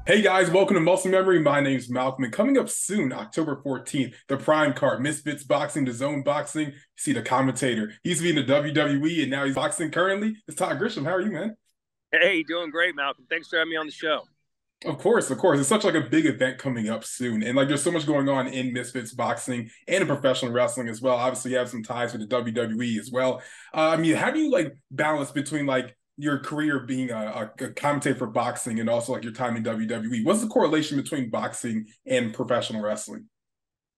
Hey guys, welcome to Muscle Memory. My name's Malcolm, and coming up soon, October 14th, the Prime card, Misfits Boxing, DAZN Boxing. You see the commentator. He used to be in the WWE, and now he's boxing currently. It's Todd Grisham. How are you, man? Hey, doing great, Malcolm. Thanks for having me on the show. Of course, of course. It's such like a big event coming up soon, and like there's so much going on in Misfits boxing and in professional wrestling as well. Obviously, you have some ties with the WWE as well. How do you like balance between like your career being a commentator for boxing and also like your time in WWE? What's the correlation between boxing and professional wrestling?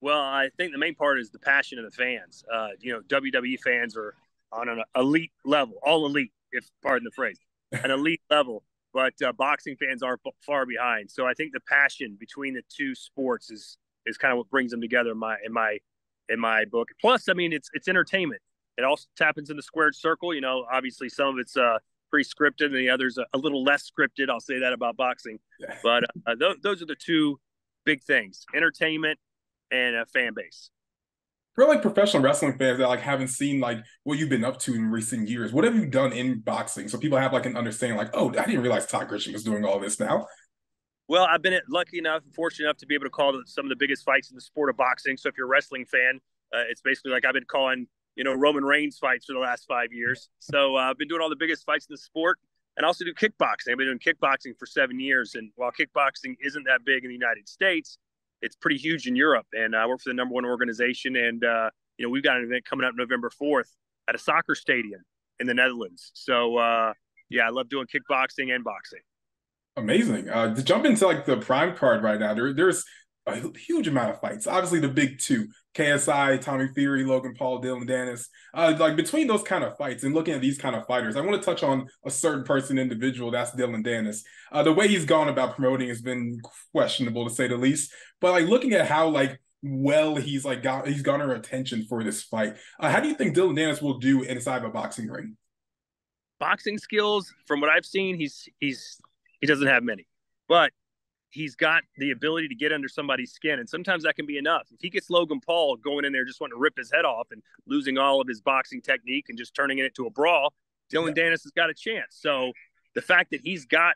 Well, I think the main part is the passion of the fans. WWE fans are on an elite level, all elite, if pardon the phrase, an elite level. But boxing fans are far behind. So I think the passion between the two sports is kind of what brings them together in my book. Plus, I mean, it's entertainment. It also happens in the squared circle. Obviously some of it's pre-scripted, and the others a little less scripted. I'll say that about boxing. Yeah. But those are the two big things: entertainment and a fan base. For like professional wrestling fans that like haven't seen like what you've been up to in recent years, what have you done in boxing so people have like an understanding like, oh, I didn't realize Todd Grisham was doing all this now. Well, I've been lucky enough, fortunate enough to be able to call some of the biggest fights in the sport of boxing. So if you're a wrestling fan, it's basically like I've been calling, Roman Reigns fights for the last 5 years. So I've been doing all the biggest fights in the sport, and also do kickboxing. I've been doing kickboxing for 7 years, and while kickboxing isn't that big in the United States, it's pretty huge in Europe. And I work for the number one organization, and we've got an event coming up November 4th at a soccer stadium in the Netherlands. So yeah, I love doing kickboxing and boxing. Amazing. To jump into like the prime card right now, there's a huge amount of fights. Obviously, the big two: KSI, Tommy Fury, Logan Paul, Dillon Danis. Like between those kind of fights and looking at these kind of fighters, I want to touch on a certain person, individual. That's Dillon Danis. The way he's gone about promoting has been questionable to say the least. But like looking at how like well he's garnered attention for this fight. How do you think Dillon Danis will do inside of a boxing ring? Boxing skills, from what I've seen, he doesn't have many, but he's got the ability to get under somebody's skin, and sometimes that can be enough. If he gets Logan Paul going in there just wanting to rip his head off and losing all of his boxing technique and just turning it into a brawl, Dillon Danis has got a chance. So the fact that he's got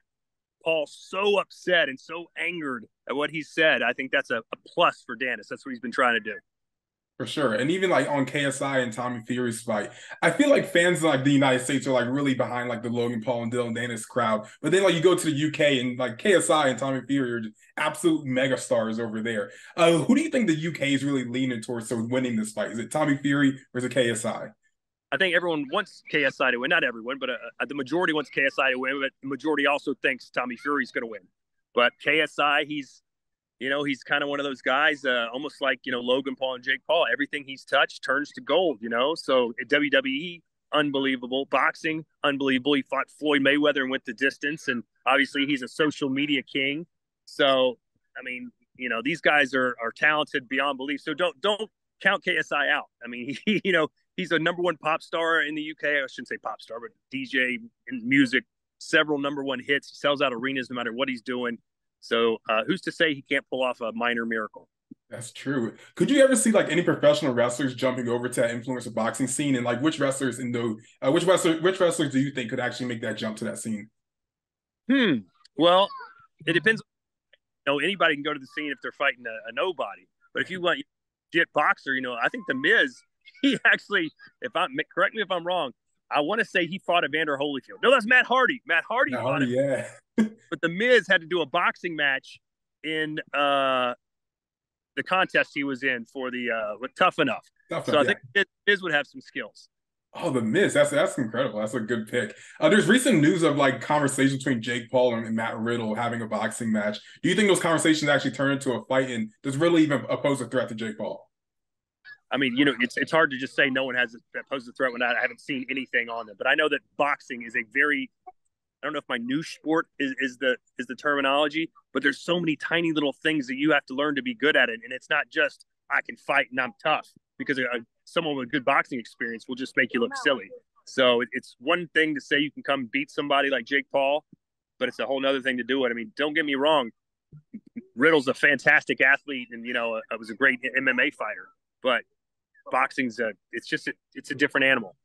Paul so upset and so angered at what he said, I think that's a plus for Danis. That's what he's been trying to do. For sure. And even like on KSI and Tommy Fury's fight, I feel like fans in like the United States are like really behind like the Logan Paul and Dillon Danis crowd. But then like you go to the UK and like KSI and Tommy Fury are just absolute mega stars over there. Who do you think the UK is really leaning towards so winning this fight? Is it Tommy Fury or is it KSI? I think everyone wants KSI to win. Not everyone, but the majority wants KSI to win. But the majority also thinks Tommy Fury's going to win. But KSI, he's kind of one of those guys, almost like, Logan Paul and Jake Paul. Everything he's touched turns to gold. So WWE, unbelievable. Boxing, unbelievable. He fought Floyd Mayweather and went the distance. And obviously, he's a social media king. So, I mean, these guys are talented beyond belief. So don't count KSI out. I mean, he's a number one pop star in the UK. I shouldn't say pop star, but DJ in music, several number one hits. He sells out arenas no matter what he's doing. So who's to say he can't pull off a minor miracle? That's true. Could you ever see like any professional wrestlers jumping over to that influencer boxing scene, and like which wrestlers in the which wrestlers do you think could actually make that jump to that scene? Hmm. Well, it depends. Anybody can go to the scene if they're fighting a nobody. But if you want get boxer, I think the Miz, he actually, if I'm correct me if I'm wrong, I want to say he fought Evander Holyfield. No, that's Matt Hardy. Matt Hardy No, fought him, yeah. but the Miz had to do a boxing match in the contest he was in for the Tough Enough. Tough So enough, I yeah. think Miz would have some skills. Oh, the Miz. That's incredible. That's a good pick. There's recent news of like conversations between Jake Paul and Matt Riddle having a boxing match. Do you think those conversations actually turn into a fight and does Riddle even pose a threat to Jake Paul? I mean, it's hard to just say no one has that poses a threat when I haven't seen anything on them. But I know that boxing is a very, I don't know if my new sport is the terminology, but there's so many tiny little things that you have to learn to be good at it, and it's not just I can fight and I'm tough, because someone with a good boxing experience will just make you look silly. So it's one thing to say you can come beat somebody like Jake Paul, but it's a whole other thing to do it. I mean, don't get me wrong, Riddle's a fantastic athlete, and was a great MMA fighter, but boxing's it's a different animal.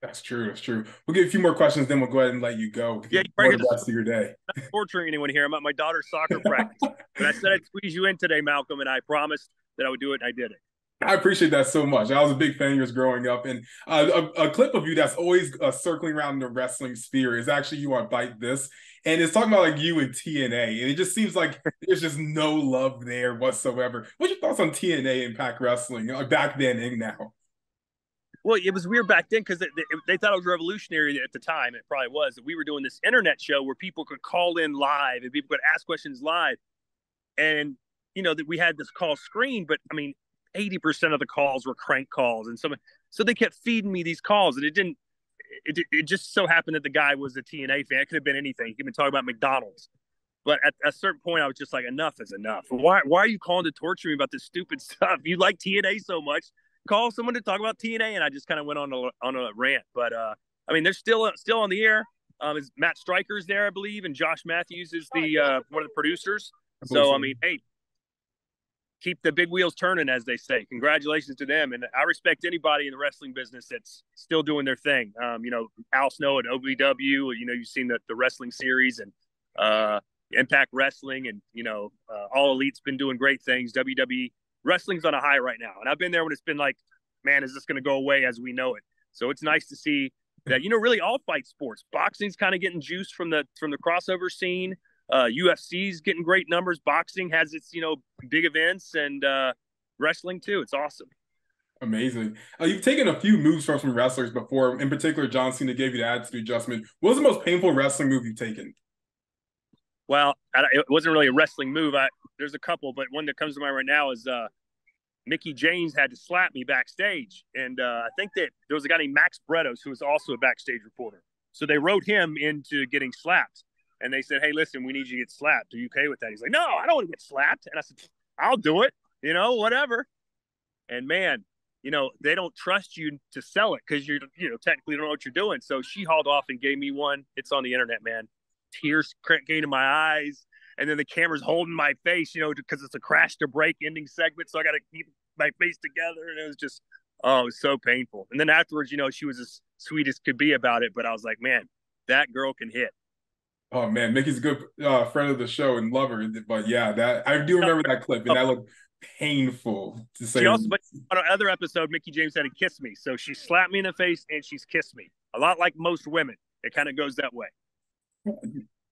That's true. That's true. We'll get a few more questions, then we'll go ahead and let you go. Yeah, For the rest of your day. I'm not torturing anyone here. I'm at my daughter's soccer practice. But I said I'd squeeze you in today, Malcolm, and I promised that I would do it, and I did it. I appreciate that so much. I was a big fan of yours growing up, and a clip of you that's always circling around the wrestling sphere is actually you on Byte This, and it's talking about like you and TNA, and it just seems like there's just no love there whatsoever. What's your thoughts on TNA Impact Wrestling, back then and now? Well, it was weird back then because they thought it was revolutionary at the time. It probably was that we were doing this internet show where people could call in live and people could ask questions live, and that we had this call screen, but I mean, 80% of the calls were crank calls, and so they kept feeding me these calls, and it just so happened that the guy was a TNA fan. It could have been anything. He could have been talking about McDonald's, but at a certain point, I was just like, enough is enough. Why are you calling to torture me about this stupid stuff? You like TNA so much, call someone to talk about TNA, and I just kind of went on a rant. But I mean, they're still on the air. Is Matt Stryker's there, I believe, and Josh Matthews is the one of the producers. So I mean, hey, keep the big wheels turning, as they say. Congratulations to them. And I respect anybody in the wrestling business that's still doing their thing. Al Snow at OVW, you've seen the wrestling series, and Impact Wrestling, and, All Elite's been doing great things. WWE wrestling's on a high right now. And I've been there when it's been like, man, is this going to go away as we know it? So it's nice to see that, really all fight sports. Boxing's kind of getting juiced from the crossover scene. UFC's getting great numbers. Boxing has its, big events, and wrestling too. It's awesome. Amazing. You've taken a few moves from some wrestlers before. In particular, John Cena gave you the attitude adjustment. What was the most painful wrestling move you've taken? Well, it wasn't really a wrestling move. There's a couple, but one that comes to mind right now is Mickie James had to slap me backstage. And I think that there was a guy named Max Bretos who was also a backstage reporter. So they wrote him into getting slapped. And they said, hey, listen, we need you to get slapped. Are you okay with that? He's like, no, I don't want to get slapped. And I said, I'll do it, whatever. And man, they don't trust you to sell it because you're, technically don't know what you're doing. So she hauled off and gave me one. It's on the internet, man. Tears came to my eyes. And then the camera's holding my face, because it's a crash to break ending segment. So I got to keep my face together. And it was just, it was so painful. And then afterwards, she was as sweet as could be about it. But I was like, man, that girl can hit. Oh man, Mickey's a good friend of the show and lover. But yeah, that I do remember that clip, and that looked painful to say. But on another episode, Mickie James had to kiss me, so she slapped me in the face and she's kissed me. A lot like most women, it kind of goes that way.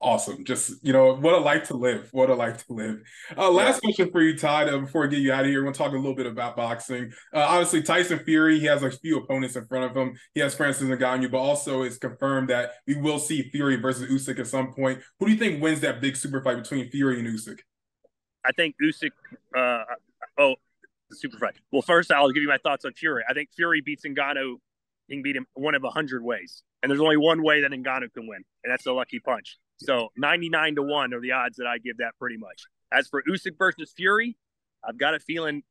Awesome. Just, what a life to live. What a life to live. Last question for you, Todd, before I get you out of here. We're going to talk a little bit about boxing. Obviously, Tyson Fury, he has a few opponents in front of him. He has Francis Ngannou, but also it's confirmed that we will see Fury versus Usyk at some point. Who do you think wins that big super fight between Fury and Usyk? I think Usyk, the super fight. Well, first, I'll give you my thoughts on Fury. I think Fury beats Ngannou. He can beat him one of 100 ways. And there's only one way that Ngannou can win, and that's a lucky punch. So 99-1 are the odds that I give that pretty much. As for Usyk versus Fury, I've got a feeling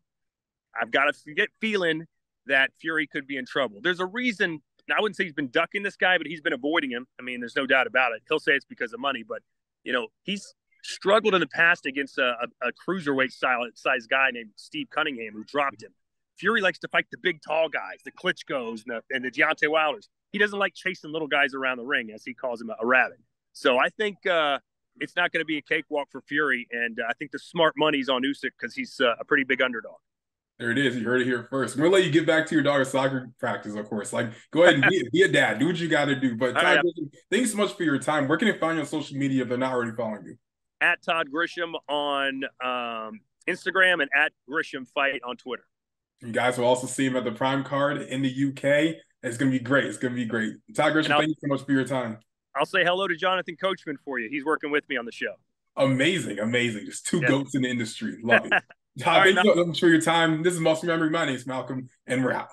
that Fury could be in trouble. There's a reason. Now, I wouldn't say he's been ducking this guy, but he's been avoiding him. I mean, there's no doubt about it. He'll say it's because of money, but, he's struggled in the past against a cruiserweight size guy named Steve Cunningham, who dropped him. Fury likes to fight the big, tall guys, the Klitschko's and the Deontay Wilders. He doesn't like chasing little guys around the ring, as he calls him, a rabbit. So I think it's not going to be a cakewalk for Fury, and I think the smart money's on Usyk because he's a pretty big underdog. There it is. You heard it here first. We're going to let you get back to your daughter's soccer practice, of course. Go ahead and be a dad. Do what you got to do. But Todd Grisham, thanks so much for your time. Where can they find you on social media if they're not already following you? At Todd Grisham on Instagram and at Grisham Fight on Twitter. You guys will also see him at the Prime Card in the UK. It's going to be great. It's going to be great. Todd Grisham, thank you so much for your time. I'll say hello to Jonathan Coachman for you. He's working with me on the show. Amazing. Just two goats in the industry. Love it. Todd, thank you so much for your time. This is Muscle Memory. My name is Malcolm, and we're out.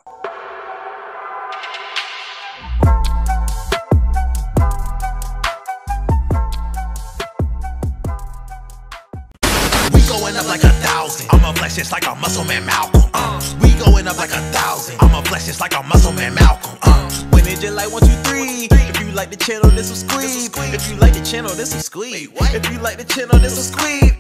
We going up like 1,000. I'm a flex just like a muscle man Malcolm. We going up like 1,000. I'm a flex just like a muscle man Malcolm. When it just like 1, 2, 3. If you like the channel, this will squeeze. If you like the channel, this will squeeze. If you like the channel, this will squeeze.